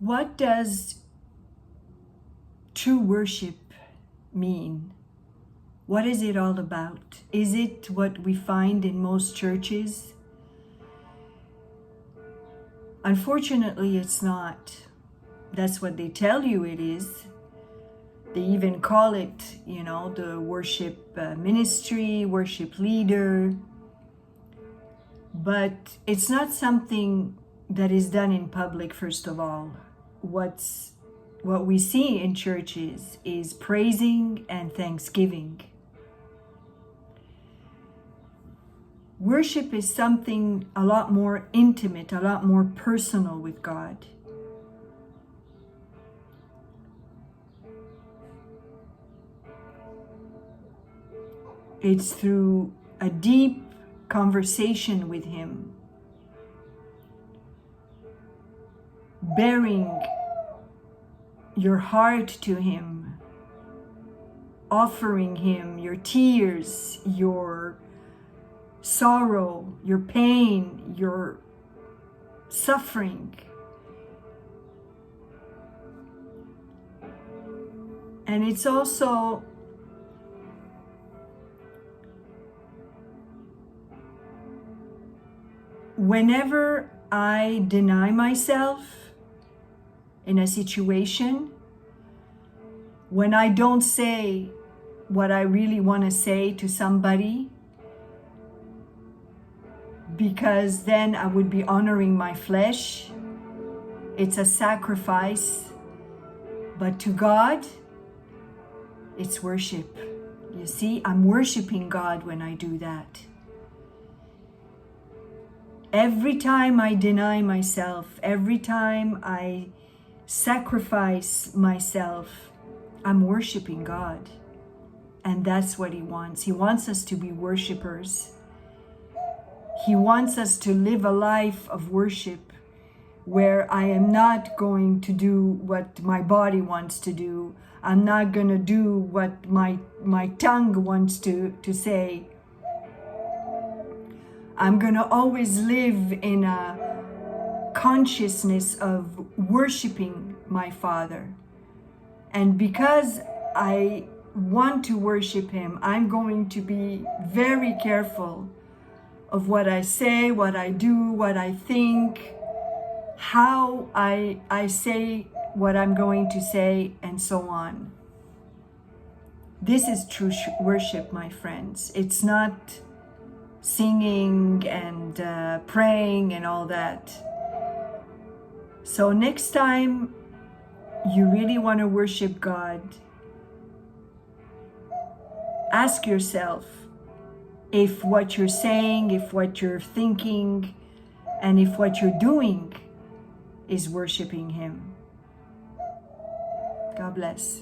What does true worship mean? What is it all about? Is it what we find in most churches? Unfortunately, it's not. That's what they tell you it is. They even call it, the worship ministry, worship leader. But it's not something that is done in public, first of all. What we see in churches is praising and thanksgiving. Worship is something a lot more intimate, a lot more personal with God. It's through a deep conversation with Him, bearing your heart to Him, offering Him your tears, your sorrow, your pain, your suffering. And it's also whenever I deny myself in a situation, when I don't say what I really want to say to somebody, because then I would be honoring my flesh. It's a sacrifice. But to God, it's worship. You see, I'm worshiping God when I do that. Every time I deny myself, every time I sacrifice myself, I'm worshiping God. And that's what He wants. He wants us to be worshipers. He wants us to live a life of worship where I am not going to do what my body wants to do. I'm not going to do what my tongue wants to say. I'm going to always live in a consciousness of worshiping my Father. And because I want to worship Him, I'm going to be very careful of what I say, what I do, what I think, how I say what I'm going to say, and so on. This is true worship, my friends. It's not singing and praying and all that. So next time you really want to worship God, ask yourself if what you're saying, if what you're thinking, and if what you're doing is worshiping Him. God bless.